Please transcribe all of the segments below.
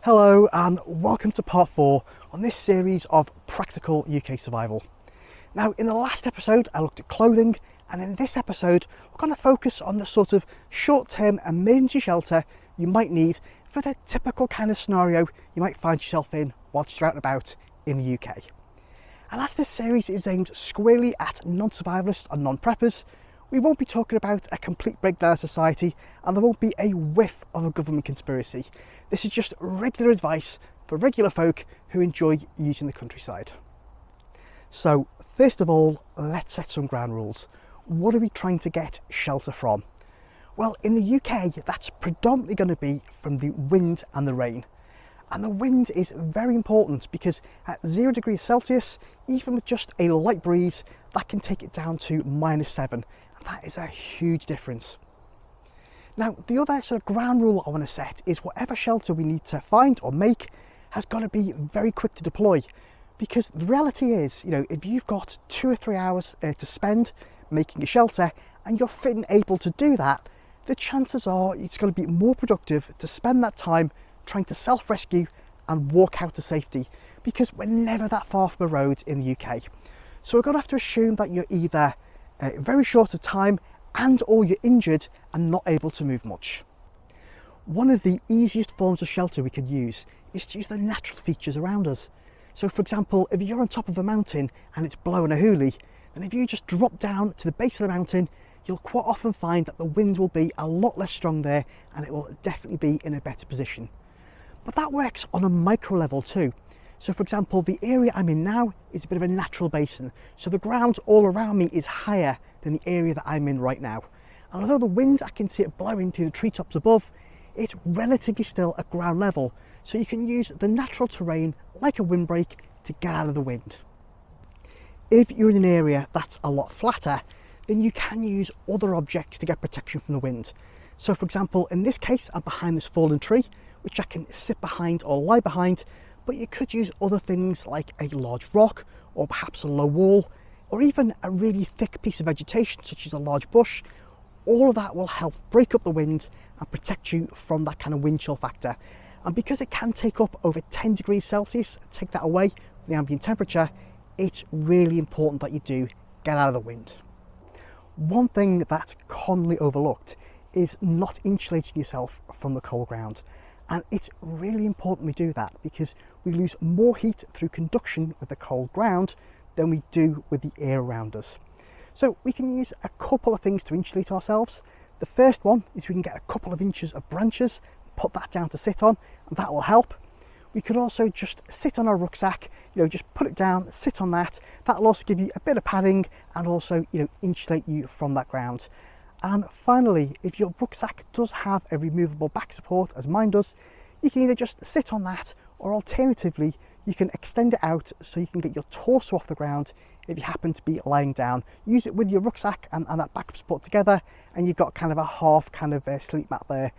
Hello and welcome to part 4 on this series of practical UK survival. Now, in the last episode I looked at clothing, and in this episode we're going to focus on the sort of short-term emergency shelter you might need for the typical kind of scenario you might find yourself in whilst you're out and about in the UK. And as this series is aimed squarely at non-survivalists and non-preppers, we won't be talking about a complete breakdown of society, and there won't be a whiff of a government conspiracy. This is just regular advice for regular folk who enjoy using the countryside. So, first of all, let's set some ground rules. What are we trying to get shelter from? Well, in the UK, that's predominantly going to be from the wind and the rain. And the wind is very important because at 0 degrees Celsius, even with just a light breeze, that can take it down to -7. And that is a huge difference. Now, the other sort of ground rule I want to set is whatever shelter we need to find or make has got to be very quick to deploy. Because the reality is, if you've got 2 or 3 hours to spend making a shelter and you're fit and able to do that, the chances are it's going to be more productive to spend that time trying to self-rescue and walk out to safety, because we're never that far from a road in the UK. So we're going to have to assume that you're either very short of time and or you're injured and not able to move much. One of the easiest forms of shelter we could use is to use the natural features around us. So for example, if you're on top of a mountain and it's blowing a hoolie, then if you just drop down to the base of the mountain, you'll quite often find that the wind will be a lot less strong there and it will definitely be in a better position. But that works on a micro level too. So for example, the area I'm in now is a bit of a natural basin, so the ground all around me is higher than the area that I'm in right now. And although the wind, I can see it blowing through the treetops above, it's relatively still at ground level, so you can use the natural terrain like a windbreak to get out of the wind. If you're in an area that's a lot flatter, then you can use other objects to get protection from the wind. So for example, in this case, I'm behind this fallen tree, which I can sit behind or lie behind, but you could use other things like a large rock or perhaps a low wall, or even a really thick piece of vegetation such as a large bush. All of that will help break up the wind and protect you from that kind of wind chill factor. And because it can take up over 10 degrees Celsius, take that away from the ambient temperature, it's really important that you do get out of the wind. One thing that's commonly overlooked is not insulating yourself from the cold ground. And it's really important we do that because we lose more heat through conduction with the cold ground than we do with the air around us. So we can use a couple of things to insulate ourselves. The first one is we can get a couple of inches of branches, put that down to sit on, and that will help. We could also just sit on our rucksack, just put it down, sit on that. That'll also give you a bit of padding and also, insulate you from that ground. And finally, if your rucksack does have a removable back support, as mine does, you can either just sit on that, or alternatively, you can extend it out so you can get your torso off the ground if you happen to be lying down. Use it with your rucksack and that back support together, and you've got kind of a half kind of sleep mat there.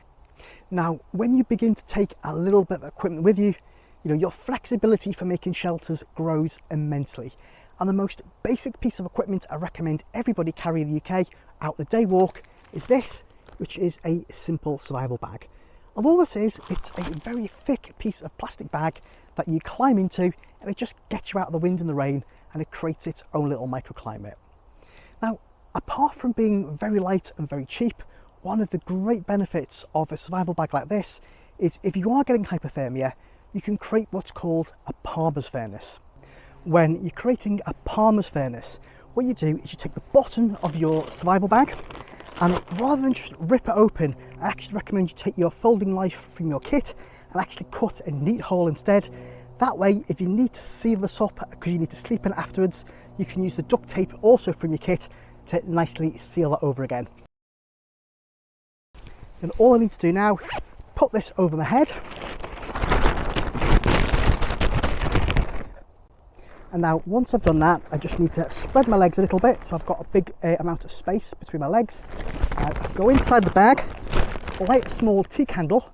Now, when you begin to take a little bit of equipment with you, your flexibility for making shelters grows immensely. And the most basic piece of equipment I recommend everybody carry in the UK out the day walk is this, which is a simple survival bag. And all this is, it's a very thick piece of plastic bag that you climb into, and it just gets you out of the wind and the rain, and it creates its own little microclimate. Now, apart from being very light and very cheap, one of the great benefits of a survival bag like this is if you are getting hypothermia, you can create what's called a Palmer's furnace. When you're creating a Palmer's furnace, what you do is you take the bottom of your survival bag, and rather than just rip it open, I actually recommend you take your folding knife from your kit and actually cut a neat hole instead. That way, if you need to seal this up because you need to sleep in it afterwards, you can use the duct tape also from your kit to nicely seal that over again. And all I need to do now, put this over my head. And now, once I've done that, I just need to spread my legs a little bit so I've got a big amount of space between my legs. Go inside the bag, light a small tea candle,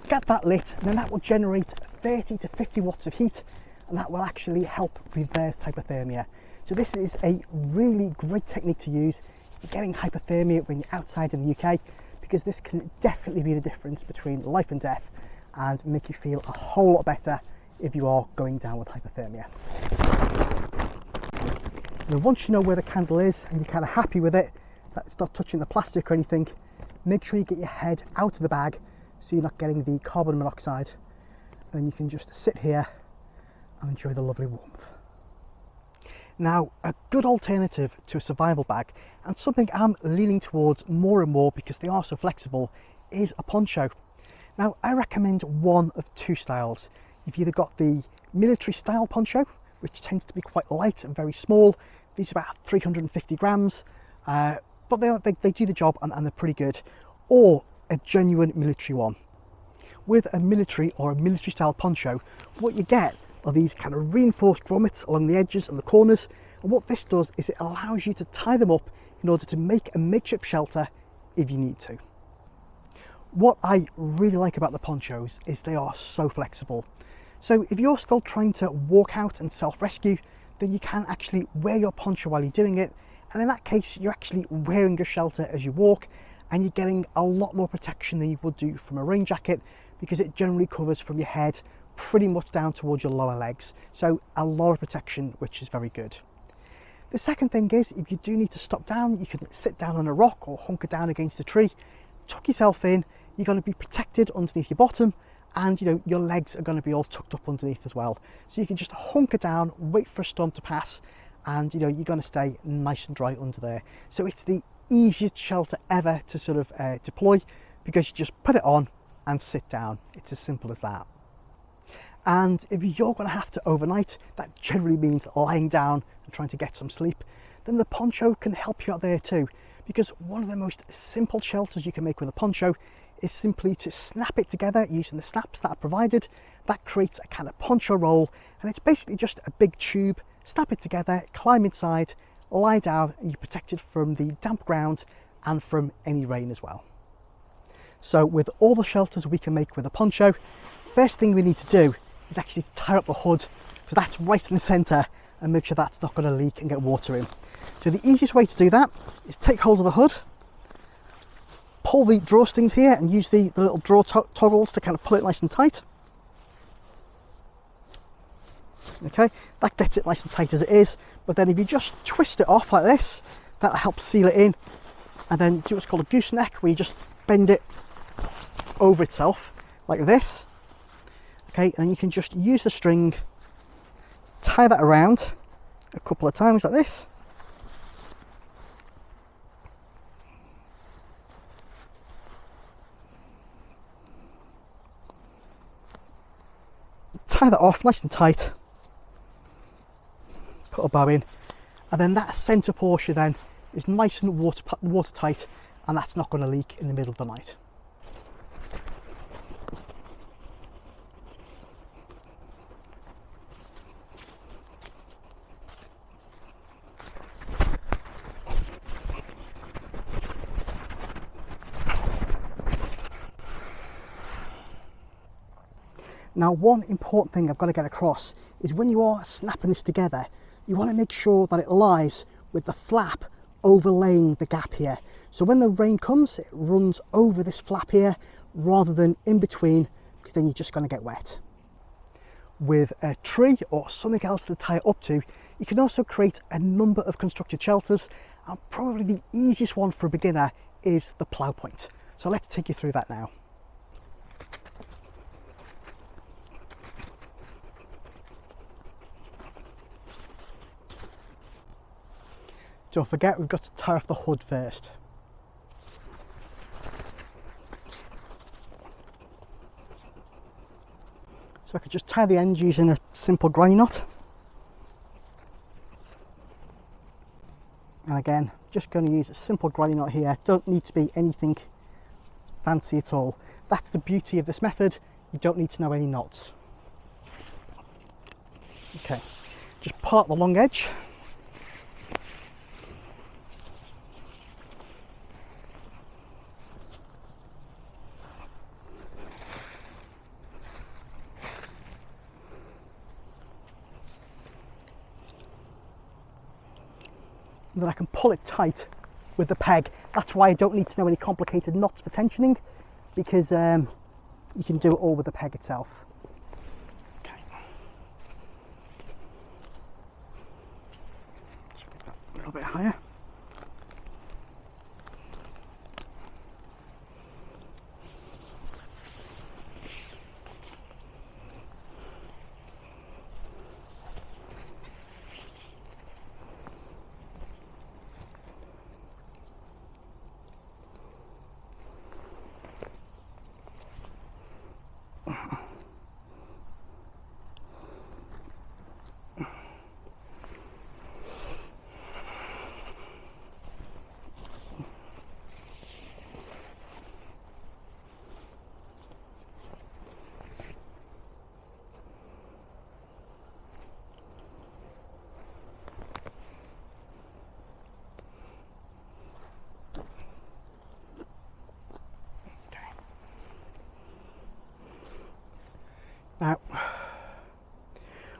get that lit, and then that will generate 30 to 50 watts of heat, and that will actually help reverse hypothermia. So this is a really great technique to use if you're getting hypothermia when you're outside of the UK, because this can definitely be the difference between life and death. and make you feel a whole lot better if you are going down with hypothermia. Now once you know where the candle is and you're kind of happy with it, that it's not touching the plastic or anything, make sure you get your head out of the bag so you're not getting the carbon monoxide, and you can just sit here and enjoy the lovely warmth. Now, a good alternative to a survival bag, and something I'm leaning towards more and more because they are so flexible, is a poncho. Now, I recommend one of two styles. You've either got the military style poncho, which tends to be quite light and very small. These are about 350 grams, but they do the job and they're pretty good. Or a genuine military one. With a military or a military style poncho, what you get are these kind of reinforced grommets along the edges and the corners, and what this does is it allows you to tie them up in order to make a makeshift shelter if you need to. What I really like about the ponchos is they are so flexible. So if you're still trying to walk out and self-rescue, then you can actually wear your poncho while you're doing it, and in that case you're actually wearing your shelter as you walk, and you're getting a lot more protection than you would do from a rain jacket, because it generally covers from your head pretty much down towards your lower legs, so a lot of protection, which is very good. The second thing is, if you do need to stop down, you can sit down on a rock or hunker down against a tree, tuck yourself in. You're going to be protected underneath your bottom, and your legs are going to be all tucked up underneath as well, so you can just hunker down, wait for a storm to pass, and you're going to stay nice and dry under there. So it's the easiest shelter ever to sort of deploy, because you just put it on and sit down. It's as simple as that. And if you're going to have to overnight, that generally means lying down and trying to get some sleep, then the poncho can help you out there too, because one of the most simple shelters you can make with a poncho is simply to snap it together using the snaps that are provided. That creates a kind of poncho roll, and it's basically just a big tube. Snap it together, climb inside, lie down, and you're protected from the damp ground and from any rain as well. So with all the shelters we can make with a poncho, first thing we need to do is actually to tie up the hood, because that's right in the centre, and make sure that's not going to leak and get water in. So the easiest way to do that is take hold of the hood, pull the drawstrings here, and use the little draw toggles to kind of pull it nice and tight. Okay, that gets it nice and tight as it is, but then if you just twist it off like this, that'll help seal it in, and then do what's called a gooseneck, where you just bend it over itself like this. Okay, and then you can just use the string, tie that around a couple of times like this, tie that off nice and tight, put a bow in, and then that centre portion then is nice and watertight, and that's not going to leak in the middle of the night. Now, one important thing I've got to get across is when you are snapping this together, you want to make sure that it lies with the flap overlaying the gap here. So when the rain comes, it runs over this flap here rather than in between, because then you're just going to get wet. With a tree or something else to tie it up to, you can also create a number of constructed shelters, and probably the easiest one for a beginner is the plough point. So let's take you through that now. Don't forget, we've got to tie off the hood first. So I could just tie the ends using a simple granny knot. And again, just going to use a simple granny knot here. Don't need to be anything fancy at all. That's the beauty of this method. You don't need to know any knots. Okay, just part the long edge. And then I can pull it tight with the peg. That's why I don't need to know any complicated knots for tensioning, because you can do it all with the peg itself. Okay. Let's make that a little bit higher. Now,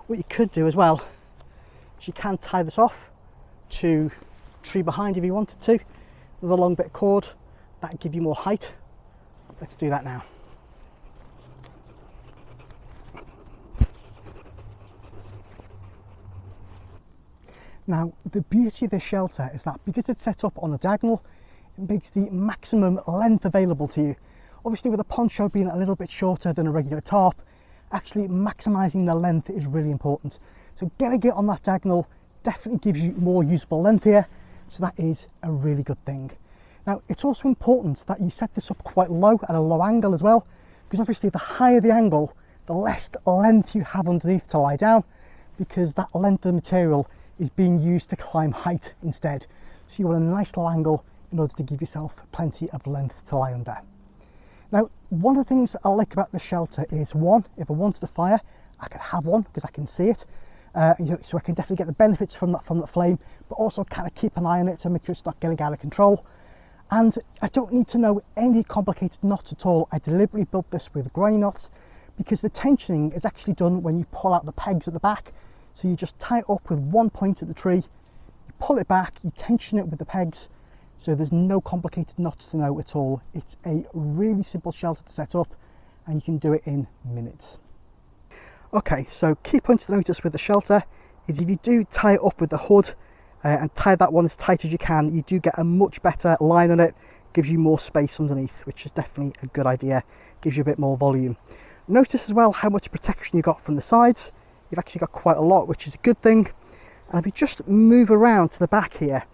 what you could do as well is you can tie this off to a tree behind if you wanted to with a long bit of cord. That would give you more height. Let's do that now. Now, the beauty of this shelter is that because it's set up on a diagonal, it makes the maximum length available to you. Obviously, with a poncho being a little bit shorter than a regular tarp, actually maximising the length is really important. So getting it on that diagonal definitely gives you more usable length here, so that is a really good thing. Now, it's also important that you set this up quite low, at a low angle as well, because obviously the higher the angle, the less length you have underneath to lie down, because that length of the material is being used to climb height instead. So you want a nice low angle in order to give yourself plenty of length to lie under. Now, one of the things I like about the shelter is, one, if I wanted a fire, I could have one because I can see it. So I can definitely get the benefits from that flame, but also kind of keep an eye on it to make sure it's not getting out of control. And I don't need to know any complicated knots at all. I deliberately built this with granny knots because the tensioning is actually done when you pull out the pegs at the back. So you just tie it up with one point at the tree, you pull it back, you tension it with the pegs, so there's no complicated knots to know at all. It's a really simple shelter to set up and you can do it in minutes. Okay, so key point to notice with the shelter is if you do tie it up with the hood and tie that one as tight as you can, you do get a much better line on it, gives you more space underneath, which is definitely a good idea, gives you a bit more volume. Notice as well how much protection you got from the sides. You've actually got quite a lot, which is a good thing. And if you just move around to the back here,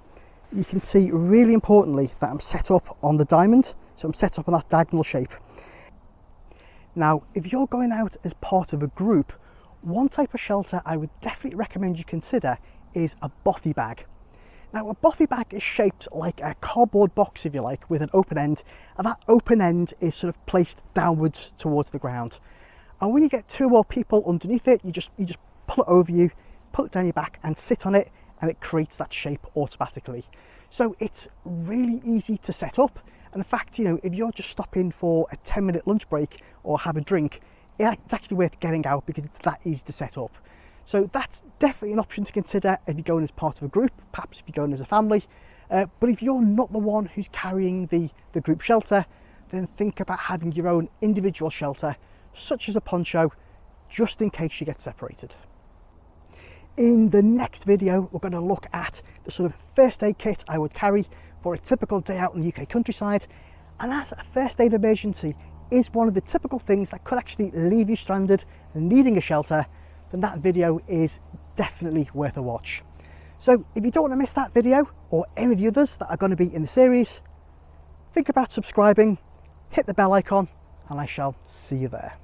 you can see really importantly that I'm set up on the diamond, so I'm set up on that diagonal shape. Now, if you're going out as part of a group, one type of shelter I would definitely recommend you consider is a Bothy bag. Now, a Bothy bag is shaped like a cardboard box, if you like, with an open end, and that open end is sort of placed downwards towards the ground. And when you get two or more people underneath it, you just pull it over you, pull it down your back and sit on it, and it creates that shape automatically. So it's really easy to set up. And in fact, you know, if you're just stopping for a 10-minute lunch break or have a drink, it's actually worth getting out because it's that easy to set up. So that's definitely an option to consider if you're going as part of a group, perhaps if you're going as a family. But if you're not the one who's carrying the group shelter, then think about having your own individual shelter, such as a poncho, just in case you get separated. In the next video, we're going to look at the sort of first aid kit I would carry for a typical day out in the UK countryside. And as a first aid emergency is one of the typical things that could actually leave you stranded and needing a shelter, then that video is definitely worth a watch. So if you don't want to miss that video or any of the others that are going to be in the series, think about subscribing, hit the bell icon, and I shall see you there.